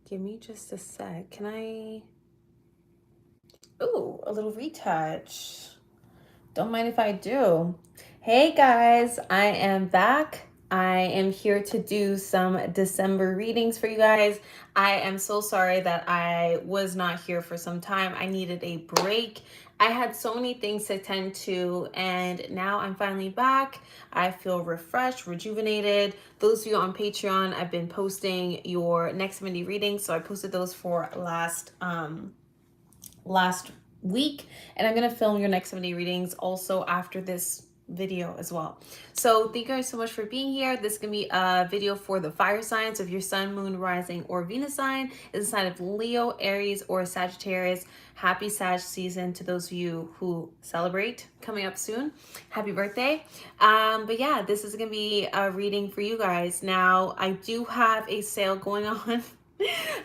Give me just a sec. Can I? Ooh, a little retouch. Don't mind if I do. Hey guys, I am back. I am here to do some December readings for you guys. I am so sorry that I was not here for some time. I needed a break. I had so many things to tend to, and now I'm finally back. I feel refreshed, rejuvenated. Those of you on Patreon, I've been posting your next 70 readings. So I posted those for last week, and I'm gonna film your next 70 readings also after this video as well. So thank you guys so much for being here. This is gonna be a video for the fire signs. If your sun, moon, rising, or Venus sign is a sign of Leo, Aries, or Sagittarius, happy Sag season to those of you who celebrate coming up soon. Happy birthday. But yeah, this is gonna be a reading for you guys. Now I do have a sale going on.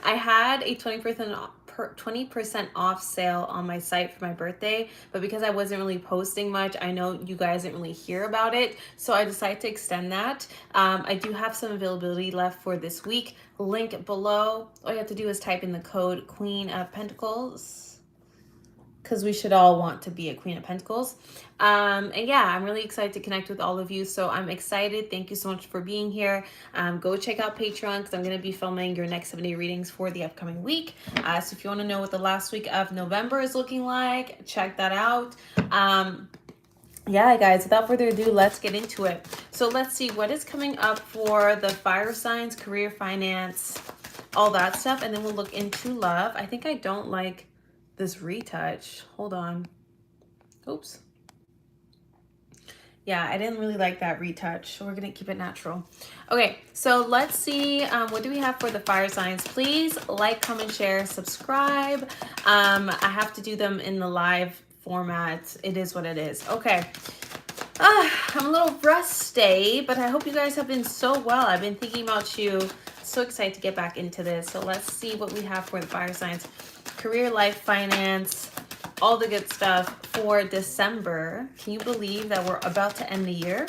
I had a 20% off sale on my site for my birthday, but because I wasn't really posting much, I know you guys didn't really hear about it, so I decided to extend that. I do have some availability left for this week. Link below. All you have to do is type in the code Queen of Pentacles, because we should all want to be a Queen of Pentacles. And yeah, I'm really excited to connect with all of you. So I'm excited. Thank you so much for being here. Go check out Patreon, because I'm going to be filming your next 70 readings for the upcoming week. So if you want to know what the last week of November is looking like, check that out. Yeah, guys, without further ado, let's get into it. So let's see what is coming up for the fire signs, career, finance, all that stuff. And then we'll look into love. I think I don't like this retouch. Hold on. Oops. Yeah, I didn't really like that retouch, so we're gonna keep it natural. Okay, so let's see, what do we have for the fire signs? Please like, comment, share, subscribe. I have to do them in the live format. It is what it is. Okay. I'm a little rusty, but I hope you guys have been so well. I've been thinking about you. So excited to get back into this. So let's see what we have for the fire signs. Career, life, finance, all the good stuff for December. Can you believe that we're about to end the year?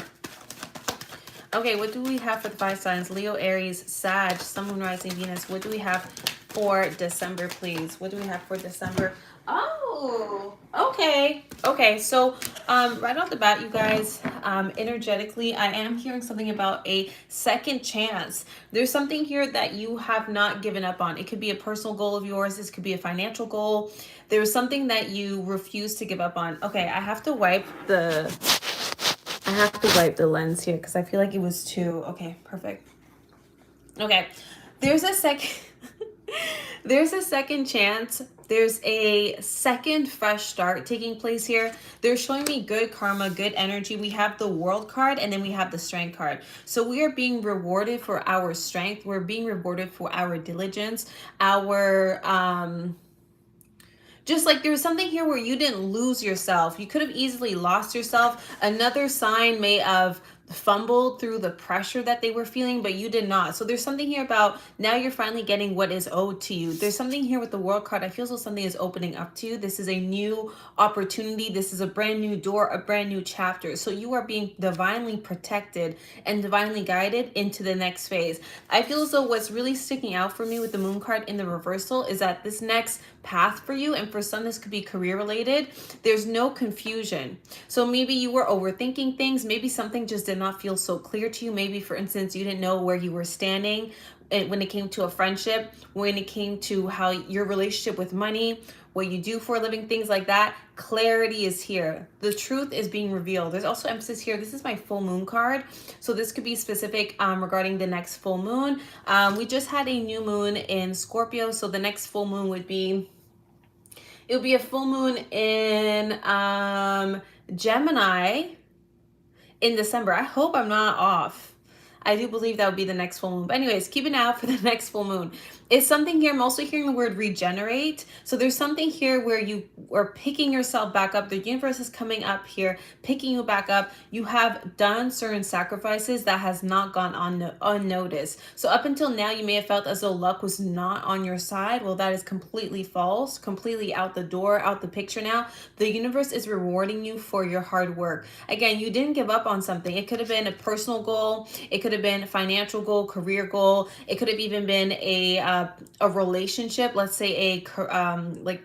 Okay, what do we have for the fire signs? Leo, Aries, Sag, Sun, Moon, Rising, Venus. What do we have for December, please? What do we have for December? Oh, okay. Okay, so right off the bat, you guys, energetically, I am hearing something about a second chance. There's something here that you have not given up on. It could be a personal goal of yours. This could be a financial goal. There's something that you refuse to give up on. Okay, I have to wipe the lens here because I feel like it was too, okay, perfect. Okay, there's a second there's a second chance. There's a second fresh start taking place here. They're showing me good karma, good energy. We have the World card, and then we have the Strength card. So we are being rewarded for our strength. We're being rewarded for our diligence, our just like there's something here where you didn't lose yourself. You could have easily lost yourself. Another sign may have fumbled through the pressure that they were feeling, but you did not. So there's something here about now you're finally getting what is owed to you. There's something here with the World card. I feel as though something is opening up to you. This is a new opportunity. This is a brand new door, a brand new chapter. So you are being divinely protected and divinely guided into the next phase. I feel as though what's really sticking out for me with the Moon card in the reversal is that this next path for you, and for some this could be career related, there's no confusion. So maybe you were overthinking things. Maybe something just did not feel so clear to you. Maybe, for instance, you didn't know where you were standing when it came to a friendship, when it came to how your relationship with money, what you do for a living, things like that. Clarity is here. The truth is being revealed. There's also emphasis here. This is my full moon card. So this could be specific regarding the next full moon. We just had a new moon in Scorpio. So the next full moon would be, it would be a full moon in Gemini in December. I hope I'm not off. I do believe that would be the next full moon. But anyways, keep an eye out for the next full moon. It's something here. I'm also hearing the word regenerate. So there's something here where you are picking yourself back up. The universe is coming up here, picking you back up. You have done certain sacrifices that has not gone unnoticed. So up until now, you may have felt as though luck was not on your side. Well, that is completely false, completely out the door, out the picture now. The universe is rewarding you for your hard work. Again, you didn't give up on something. It could have been a personal goal. It could could have been a financial goal, career goal. It could have even been a relationship, let's say a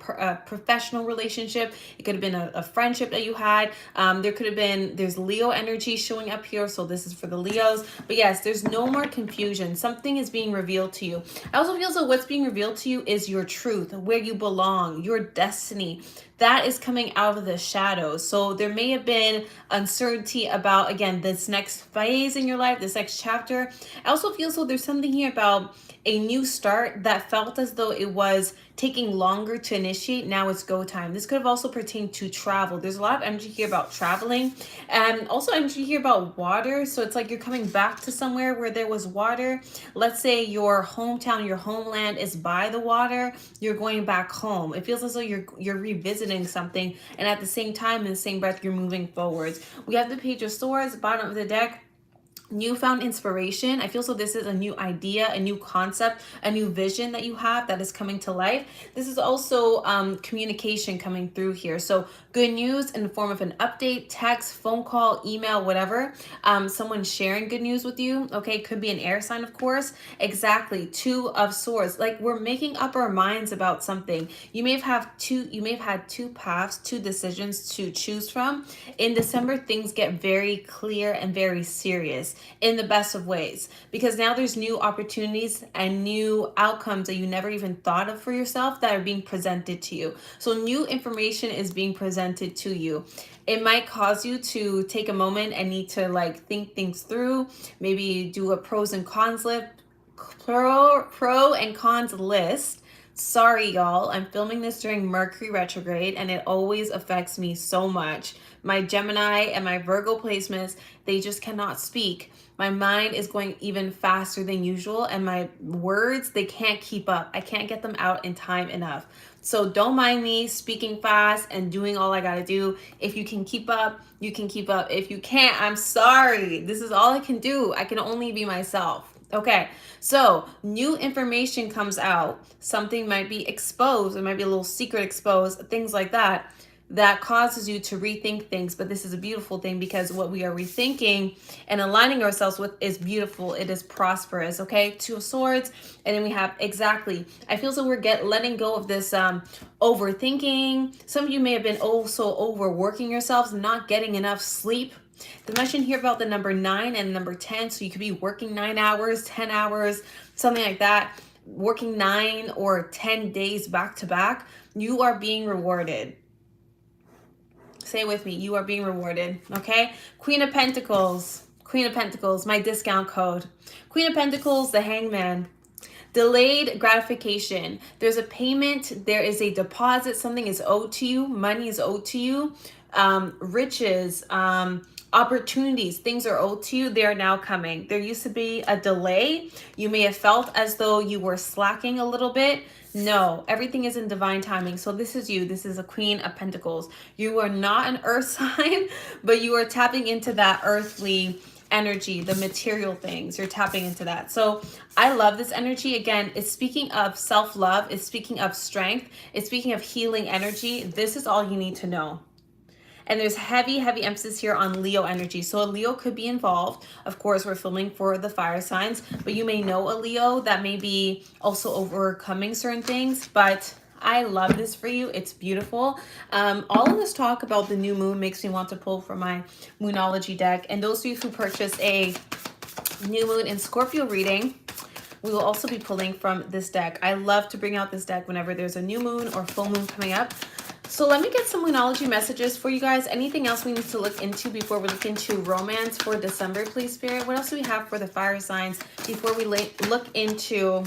professional relationship. It could have been a friendship that you had. There's Leo energy showing up here, so this is for the Leos. But yes, there's no more confusion. Something is being revealed to you. I also feel so what's being revealed to you is your truth, where you belong, your destiny. That is coming out of the shadows. So there may have been uncertainty about, again, this next phase in your life, this next chapter. I also feel so there's something here about a new start that felt as though it was taking longer to initiate. Now it's go time. This could have also pertained to travel. There's a lot of energy here about traveling, and also energy here about water. So it's like you're coming back to somewhere where there was water. Let's say your hometown, your homeland is by the water. You're going back home. It feels as though you're revisiting something, and at the same time, in the same breath, you're moving forwards. We have the Page of Swords, bottom of the deck. Newfound inspiration. I feel so this is a new idea, a new concept, a new vision that you have that is coming to life. This is also communication coming through here. So good news in the form of an update, text, phone call, email, whatever. Someone sharing good news with you. Okay, could be an air sign, of course. Exactly. Two of Swords. Like we're making up our minds about something. You may have had two paths, two decisions to choose from. In December, things get very clear and very serious in the best of ways, because now there's new opportunities and new outcomes that you never even thought of for yourself that are being presented to you. So new information is being presented to you. It might cause you to take a moment and need to like think things through, maybe do a pros and cons list, pro and cons list. Sorry, y'all. I'm filming this during Mercury retrograde, and it always affects me so much. My Gemini and my Virgo placements, they just cannot speak. My mind is going even faster than usual, and my words, they can't keep up. I can't get them out in time enough. So don't mind me speaking fast and doing all I gotta do. If you can keep up, you can keep up. If you can't, I'm sorry. This is all I can do. I can only be myself. Okay, so new information comes out. Something might be exposed. It might be a little secret exposed, things like that. That causes you to rethink things. But this is a beautiful thing, because what we are rethinking and aligning ourselves with is beautiful. It is prosperous. Okay, Two of Swords. And then we have exactly. I feel so we're letting go of this overthinking. Some of you may have been also overworking yourselves, not getting enough sleep. The mention here about the number 9 and number 10. So you could be working 9 hours, 10 hours, something like that. Working 9 or 10 days back to back. You are being rewarded. Say with me, you are being rewarded. Okay. Queen of Pentacles. Queen of Pentacles, my discount code. Queen of Pentacles, the Hangman. Delayed gratification. There's a payment. There is a deposit. Something is owed to you. Money is owed to you. Riches, opportunities, things are owed to you. They are now coming. There used to be a delay. You may have felt as though you were slacking a little bit. No, everything is in divine timing. So this is you. This is a Queen of Pentacles. You are not an earth sign, but you are tapping into that earthly energy, the material things. You're tapping into that. So I love this energy. Again, it's speaking of self-love. It's speaking of strength. It's speaking of healing energy. This is all you need to know. And there's heavy emphasis here on Leo energy. So a Leo could be involved. Of course, we're filming for the fire signs, but you may know a Leo that may be also overcoming certain things. But I love this for you. It's beautiful. All of this talk about the new moon makes me want to pull from my Moonology deck. And those of you who purchased a new moon in Scorpio reading, we will also be pulling from this deck. I love to bring out this deck whenever there's a new moon or full moon coming up. So let me get some Moonology messages for you guys. Anything else we need to look into before we look into romance for December, please, Spirit? What else do we have for the fire signs before we look into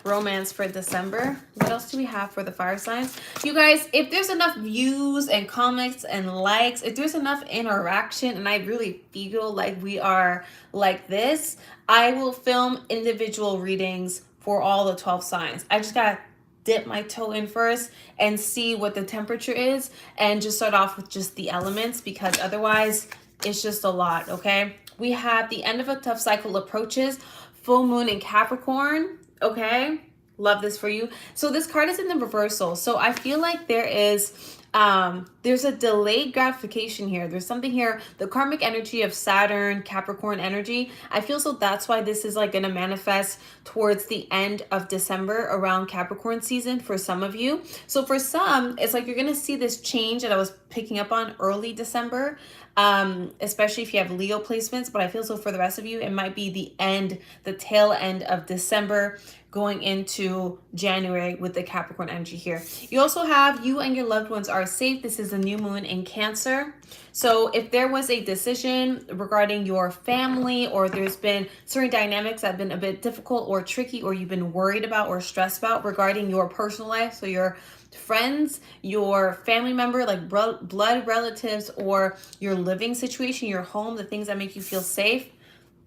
romance for December? What else do we have for the fire signs? You guys, if there's enough views and comments and likes, if there's enough interaction, and I really feel like we are like this, I will film individual readings for all the 12 signs. I just got to dip my toe in first and see what the temperature is, and just start off with just the elements, because otherwise it's just a lot. Okay, we have the end of a tough cycle approaches, full moon in Capricorn. Okay, love this for you. So this card is in the reversal, so I feel like there is There's a delayed gratification here. There's something here, the karmic energy of Saturn, Capricorn energy. I feel so that's why this is like going to manifest towards the end of December around Capricorn season for some of you. So for some, it's like you're going to see this change that I was picking up on early December, especially if you have Leo placements. But I feel so for the rest of you, it might be the tail end of December going into January with the Capricorn energy here. You also have you and your loved ones are safe. This is a new moon in Cancer. So if there was a decision regarding your family, or there's been certain dynamics that have been a bit difficult or tricky, or you've been worried about or stressed about regarding your personal life, so your friends, your family member, like blood relatives, or your living situation, your home, the things that make you feel safe,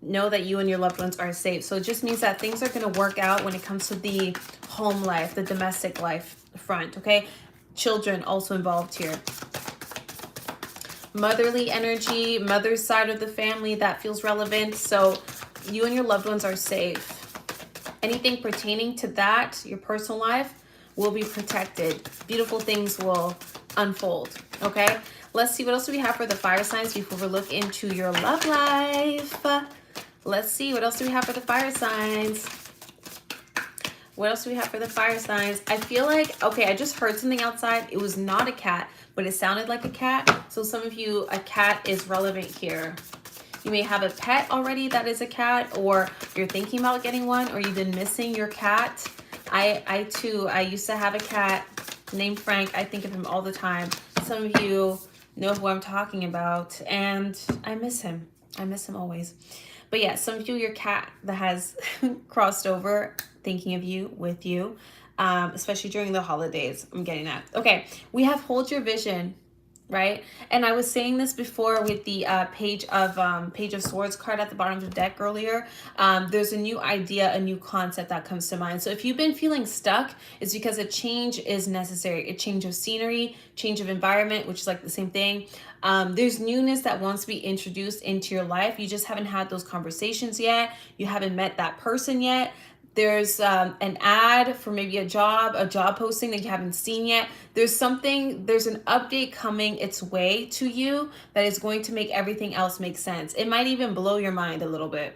know that you and your loved ones are safe. So it just means that things are going to work out when it comes to the home life, the domestic life front, okay? Children also involved here. Motherly energy, mother's side of the family, that feels relevant. So you and your loved ones are safe. Anything pertaining to that, your personal life, will be protected. Beautiful things will unfold, okay? Let's see what else do we have for the fire signs before we look into your love life. Let's see, what else do we have for the fire signs? What else do we have for the fire signs? I feel like, okay, I just heard something outside. It was not a cat, but it sounded like a cat. So some of you, a cat is relevant here. You may have a pet already that is a cat, or you're thinking about getting one, or you've been missing your cat. I too, I used to have a cat named Frank. I think of him all the time. Some of you know who I'm talking about, and I miss him. I miss him always. But yeah, some of you, your cat that has crossed over, thinking of you, with you, especially during the holidays. I'm getting that. Okay, we have hold your vision, right? And I was saying this before with the Page of Swords card at the bottom of the deck earlier. There's a new idea, a new concept that comes to mind. So if you've been feeling stuck, it's because a change is necessary. A change of scenery, change of environment, which is like the same thing. There's newness that wants to be introduced into your life. You just haven't had those conversations yet. You haven't met that person yet. There's an ad for maybe a job posting that you haven't seen yet. There's an update coming its way to you that is going to make everything else make sense. It might even blow your mind a little bit.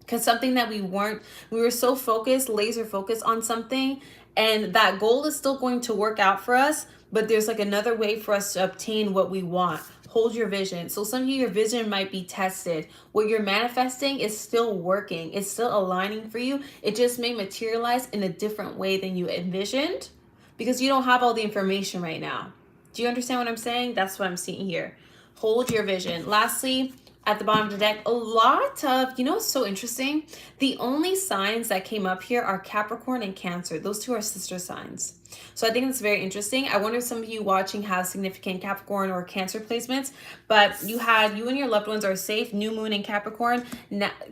Because something that we were so focused, laser focused on something, and that goal is still going to work out for us, but there's like another way for us to obtain what we want. Hold your vision. So some of you, your vision might be tested. What you're manifesting is still working. It's still aligning for you. It just may materialize in a different way than you envisioned because you don't have all the information right now. Do you understand what I'm saying? That's what I'm seeing here. Hold your vision. Lastly, at the bottom of the deck, a lot of, it's so interesting. The only signs that came up here are Capricorn and Cancer. Those two are sister signs. So I think it's very interesting. I wonder if some of you watching have significant Capricorn or Cancer placements, but you and your loved ones are safe. New moon in Capricorn,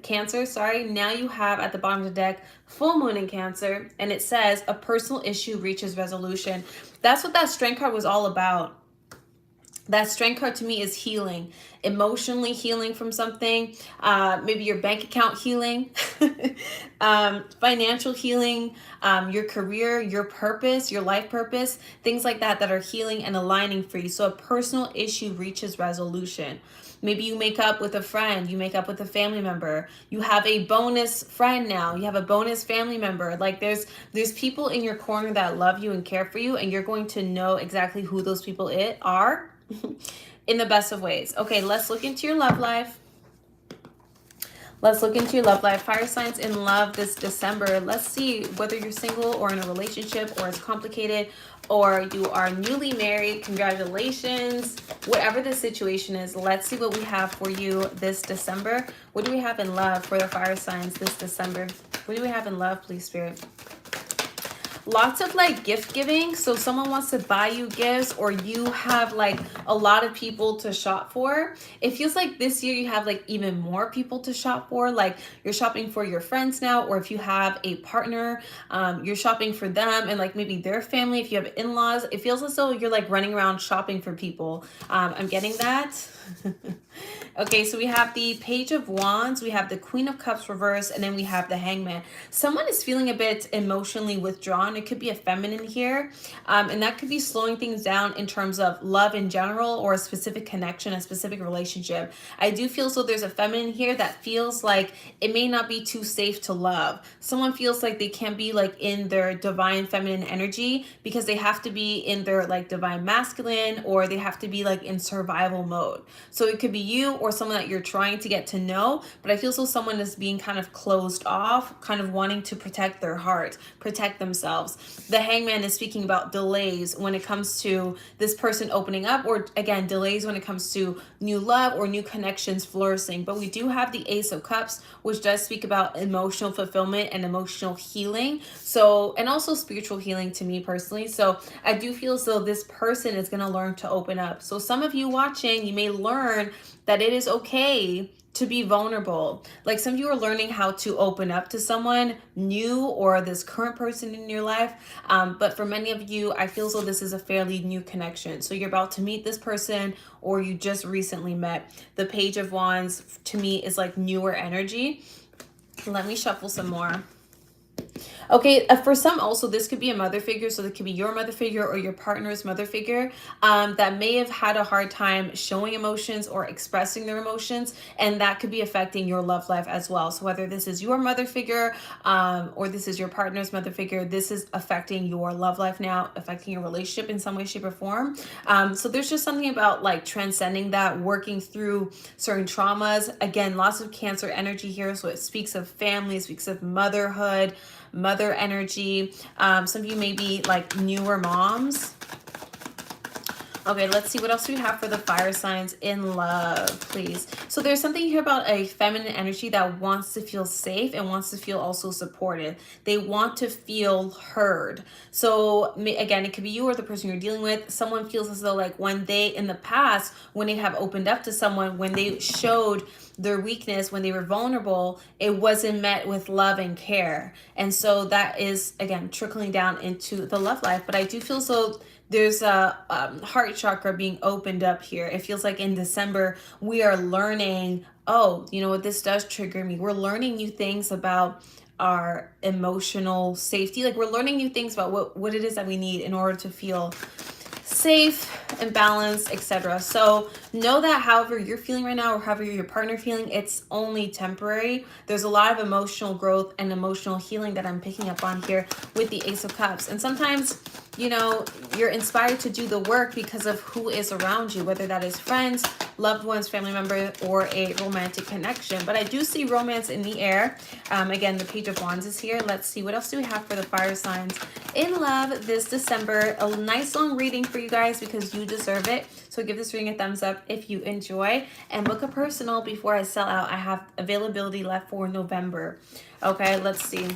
Cancer, sorry. Now you have at the bottom of the deck, full moon in Cancer, and it says a personal issue reaches resolution. That's what that strength card was all about. That strength card to me is healing, emotionally healing from something, maybe your bank account healing, financial healing, your career, your purpose, your life purpose, things like that are healing and aligning for you. So a personal issue reaches resolution. Maybe you make up with a friend, you make up with a family member, you have a bonus friend now, you have a bonus family member. Like there's people in your corner that love you and care for you, and you're going to know exactly who those people are in the best of ways. Okay, let's look into your love life. Let's look into your love life. Fire signs in love this December. Let's see whether you're single or in a relationship or it's complicated or you are newly married. Congratulations. Whatever the situation is, let's see what we have for you this December. What do we have in love for the fire signs this December? What do we have in love, please, Spirit? Lots of like gift giving. So someone wants to buy you gifts, or you have like a lot of people to shop for. It feels like this year you have like even more people to shop for. Like you're shopping for your friends now, or if you have a partner, you're shopping for them and like maybe their family. If you have in-laws, it feels as though you're like running around shopping for people. I'm getting that. Okay, so we have the Page of Wands, we have the Queen of Cups reversed, and then we have the Hangman. Someone is feeling a bit emotionally withdrawn. It could be a feminine here, and that could be slowing things down in terms of love in general or a specific connection, a specific relationship. I do feel so there's a feminine here that feels like it may not be too safe to love. Someone feels like they can't be like in their divine feminine energy because they have to be in their like divine masculine, or they have to be like in survival mode. So it could be you or someone that you're trying to get to know, but I feel so someone is being kind of closed off, kind of wanting to protect their heart, protect themselves. The Hangman is speaking about delays when it comes to this person opening up, or again, delays when it comes to new love or new connections flourishing. But we do have the Ace of Cups, which does speak about emotional fulfillment and emotional healing. So, and also spiritual healing to me personally. So I do feel as though this person is going to learn to open up. So some of you watching, you may learn that it is okay to be vulnerable. Like some of you are learning how to open up to someone new or this current person in your life. But for many of you, I feel so this is a fairly new connection. So you're about to meet this person or you just recently met. The Page of Wands to me is like newer energy. Let me shuffle some more. Okay, for some also this could be a mother figure, so it could be your mother figure or your partner's mother figure that may have had a hard time showing emotions or expressing their emotions, and that could be affecting your love life as well. So whether this is your mother figure or this is your partner's mother figure, this is affecting your love life now, affecting your relationship in some way, shape, or form. So there's just something about like transcending that, working through certain traumas. Again, lots of Cancer energy here, so it speaks of family, it speaks of motherhood, mother energy. Some of you may be like newer moms. Okay, let's see what else we have for the fire signs in love, please. So there's something here about a feminine energy that wants to feel safe and wants to feel also supported. They want to feel heard. So again, it could be you or the person you're dealing with. Someone feels as though like when they, in the past, when they have opened up to someone, when they showed their weakness, when they were vulnerable, it wasn't met with love and care. And so that is, again, trickling down into the love life. But I do feel so there's a heart chakra being opened up here. It feels like in December, we are learning, oh, you know what, this does trigger me. We're learning new things about our emotional safety. Like we're learning new things about what it is that we need in order to feel safe and balanced, etc. So know that however you're feeling right now or however your partner feeling, it's only temporary. There's a lot of emotional growth and emotional healing that I'm picking up on here with the Ace of Cups. And sometimes, you know, you're inspired to do the work because of who is around you, whether that is friends, loved ones, family member, or a romantic connection. But I do see romance in the air. Again, the Page of Wands is here. Let's see, what else do we have for the fire signs in love this December? A nice long reading for you guys because you deserve it. So give this reading a thumbs up if you enjoy, and book a personal before I sell out. I have availability left for November. Okay, let's see.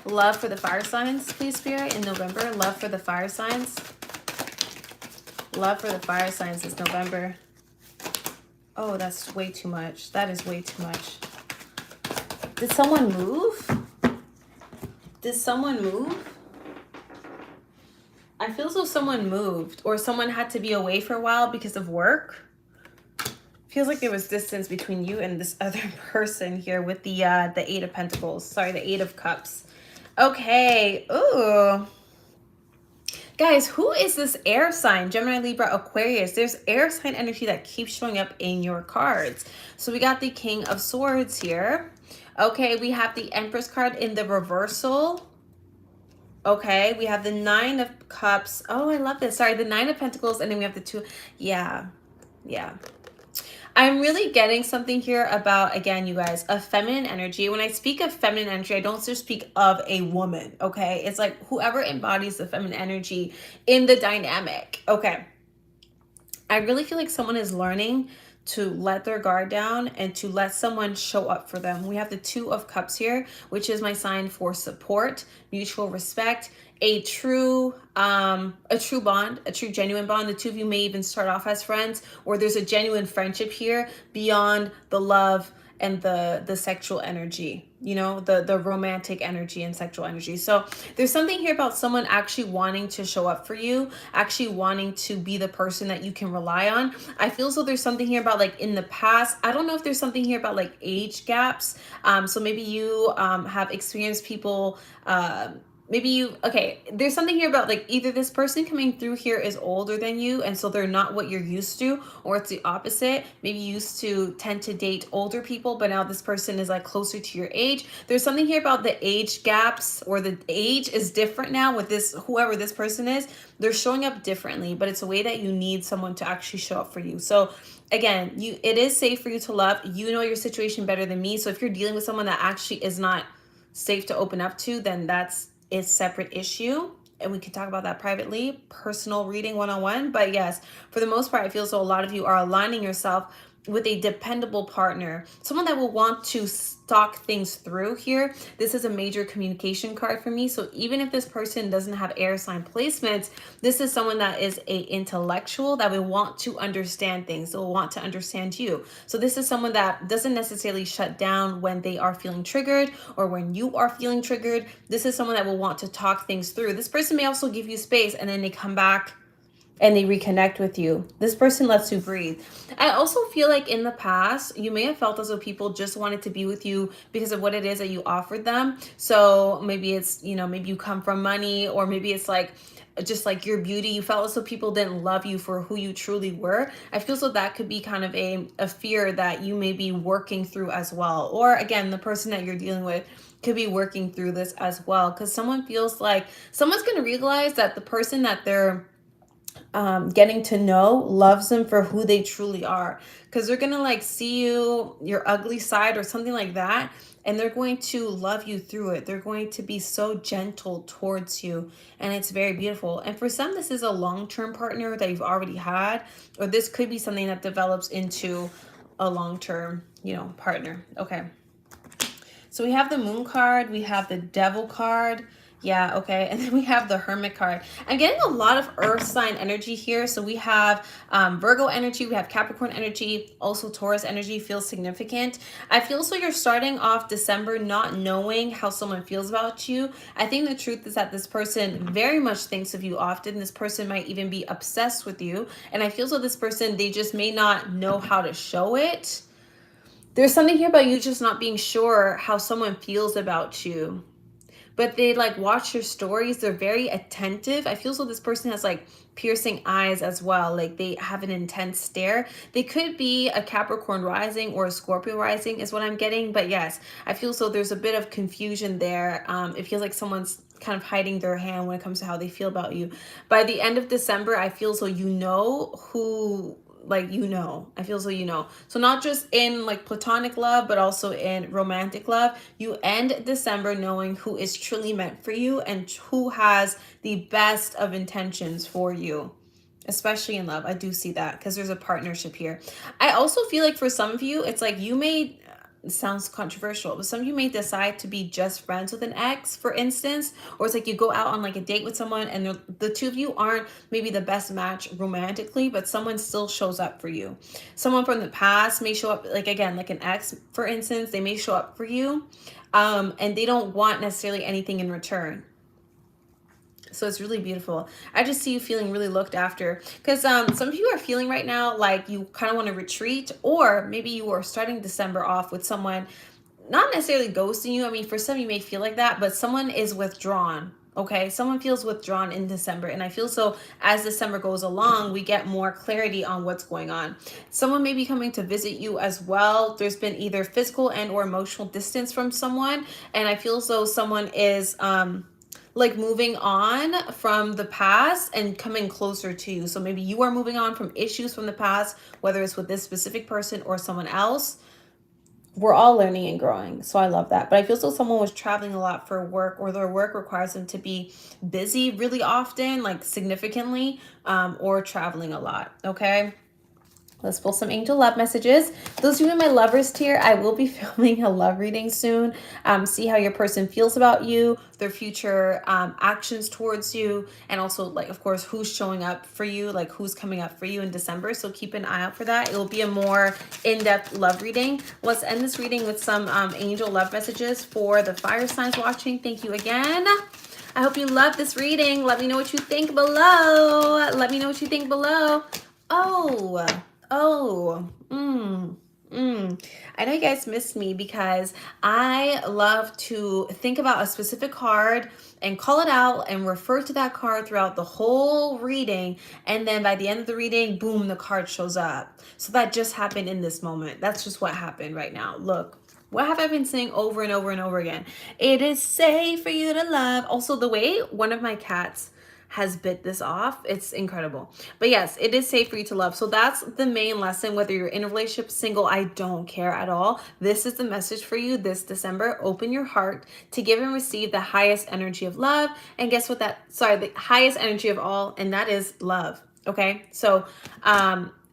Love for the fire signs, please, Spirit, in November. Love for the fire signs. Love for the fire signs is November. Oh, that's way too much. That is way too much. Did someone move? Did someone move? I feel as though someone moved or someone had to be away for a while because of work. Feels like there was distance between you and this other person here with the Eight of Pentacles. Sorry, the Eight of Cups. Okay. Ooh. Guys, who is this air sign? Gemini, Libra, Aquarius. There's air sign energy that keeps showing up in your cards. So we got the King of Swords here. Okay, we have the Empress card in the reversal. Okay, we have the Nine of Cups. Oh, I love this. Sorry, the Nine of Pentacles, and then we have the two. Yeah. I'm really getting something here about, again, you guys, a feminine energy. When I speak of feminine energy, I don't just speak of a woman, okay? It's like whoever embodies the feminine energy in the dynamic, okay? I really feel like someone is learning to let their guard down and to let someone show up for them. We have the Two of Cups here, which is my sign for support, mutual respect, a true bond, a true genuine bond. The two of you may even start off as friends, or there's a genuine friendship here beyond the love and the sexual energy. you know, the romantic energy and sexual energy. So there's something here about someone actually wanting to show up for you, actually wanting to be the person that you can rely on. I feel so there's something here about like in the past. I don't know if there's something here about like age gaps. So maybe you have experienced people maybe you, okay, there's something here about like either this person coming through here is older than you and so they're not what you're used to, or it's the opposite. Maybe you used to tend to date older people, but now this person is like closer to your age. There's something here about the age gaps, or the age is different now with this, whoever this person is. They're showing up differently, but it's a way that you need someone to actually show up for you. So again, it is safe for you to love. You know your situation better than me. So if you're dealing with someone that actually is not safe to open up to, then that's a separate issue, and we can talk about that privately, personal reading one-on-one. But yes, for the most part, I feel so a lot of you are aligning yourself with a dependable partner, someone that will want to talk things through here. This is a major communication card for me. So even if this person doesn't have air sign placements, this is someone that is a intellectual that will want to understand things. They will want to understand you. So this is someone that doesn't necessarily shut down when they are feeling triggered or when you are feeling triggered. This is someone that will want to talk things through. This person may also give you space and then they come back and they reconnect with you. This person lets you breathe. I also feel like in the past, you may have felt as though people just wanted to be with you because of what it is that you offered them. So maybe it's, you know, maybe you come from money, or maybe it's like just like your beauty. You felt as though people didn't love you for who you truly were. I feel so that could be kind of a fear that you may be working through as well. Or again, the person that you're dealing with could be working through this as well, because someone feels like someone's going to realize that the person that they're getting to know loves them for who they truly are, because they're gonna like see you, your ugly side or something like that, and they're going to love you through it. They're going to be so gentle towards you, and it's very beautiful. And for some, this is a long-term partner that you've already had, or this could be something that develops into a long-term, you know, partner. Okay, so we have the Moon card, we have the Devil card. Yeah, okay. And then we have the Hermit card. I'm getting a lot of earth sign energy here. So we have Virgo energy, we have Capricorn energy, also Taurus energy feels significant. I feel so you're starting off December not knowing how someone feels about you. I think the truth is that this person very much thinks of you often. This person might even be obsessed with you. And I feel so this person, they just may not know how to show it. There's something here about you just not being sure how someone feels about you, but they like watch your stories. They're very attentive. I feel so this person has like piercing eyes as well. Like they have an intense stare. They could be a Capricorn rising or a Scorpio rising is what I'm getting. But yes, I feel so there's a bit of confusion there. It feels like someone's kind of hiding their hand when it comes to how they feel about you. By the end of December, I feel so you know who, like, you know, I feel so you know. So not just in like platonic love, but also in romantic love. You end December knowing who is truly meant for you and who has the best of intentions for you, especially in love. I do see that because there's a partnership here. I also feel like for some of you, it's like you may, it sounds controversial, but some of you may decide to be just friends with an ex, for instance, or it's like you go out on like a date with someone and the two of you aren't maybe the best match romantically, but someone still shows up for you. Someone from the past may show up, like again, like an ex, for instance, they may show up for you, and they don't want necessarily anything in return. So it's really beautiful. I just see you feeling really looked after, because some of you are feeling right now like you kind of want to retreat, or maybe you are starting December off with someone not necessarily ghosting you. I mean, for some you may feel like that, but someone is withdrawn. Okay, someone feels withdrawn in December, and I feel so as December goes along, we get more clarity on what's going on. Someone may be coming to visit you as well. There's been either physical and or emotional distance from someone, and I feel as though someone is like moving on from the past and coming closer to you. So maybe you are moving on from issues from the past, whether it's with this specific person or someone else. We're all learning and growing. So I love that. But I feel so someone was traveling a lot for work, or their work requires them to be busy really often, like significantly, or traveling a lot. Okay. Let's pull some angel love messages. Those of you in my lovers tier, I will be filming a love reading soon. See how your person feels about you, their future actions towards you, and also, like, of course, who's showing up for you, like who's coming up for you in December. So keep an eye out for that. It will be a more in-depth love reading. Let's end this reading with some angel love messages for the fire signs watching. Thank you again. I hope you love this reading. Let me know what you think below. Let me know what you think below. Oh, I know you guys missed me because I love to think about a specific card and call it out and refer to that card throughout the whole reading. And then by the end of the reading, boom, the card shows up. So that just happened in this moment. That's just what happened right now. Look. What have I been saying over and over and over again? It is safe for you to love. Also, the way one of my cats has bit this off, it's incredible. But yes, it is safe for you to love. So that's the main lesson. Whether you're in a relationship, single, I don't care at all. This is the message for you this December. Open your heart to give and receive the highest energy of love. And guess what the highest energy of all, and that is love. Okay, so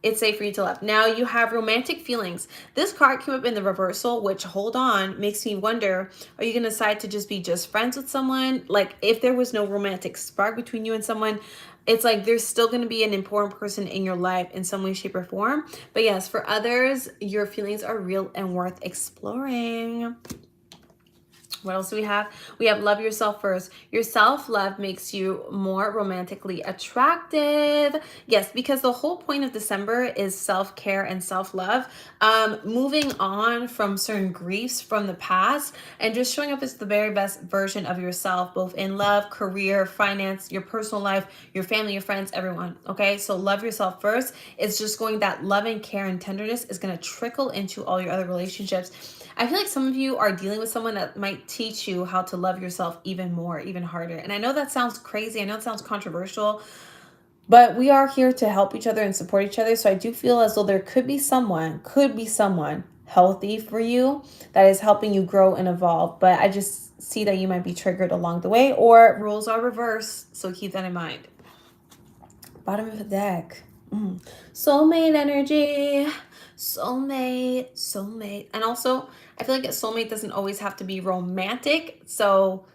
it's safe for you to love. Now you have romantic feelings. This card came up in the reversal, which, hold on, makes me wonder, are you going to decide to just be friends with someone? Like, if there was no romantic spark between you and someone, it's like there's still going to be an important person in your life in some way, shape, or form. But yes, for others, your feelings are real and worth exploring. What else do we have? We have love yourself first. Your self-love makes you more romantically attractive. Yes, because the whole point of December is self-care and self-love. Moving on from certain griefs from the past and just showing up as the very best version of yourself, both in love, career, finance, your personal life, your family, your friends, everyone. Okay, so love yourself first. It's just going, that love and care and tenderness is going to trickle into all your other relationships. I feel like some of you are dealing with someone that might teach you how to love yourself even more, even harder. And I know that sounds crazy. I know it sounds controversial, but we are here to help each other and support each other. So I do feel as though there could be someone healthy for you that is helping you grow and evolve. But I just see that you might be triggered along the way, or roles are reversed. So keep that in mind. Bottom of the deck. Soulmate energy. Soulmate. And also, I feel like a soulmate doesn't always have to be romantic. So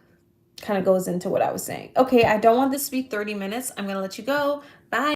kind of goes into what I was saying. Okay, I don't want this to be 30 minutes. I'm going to let you go. Bye.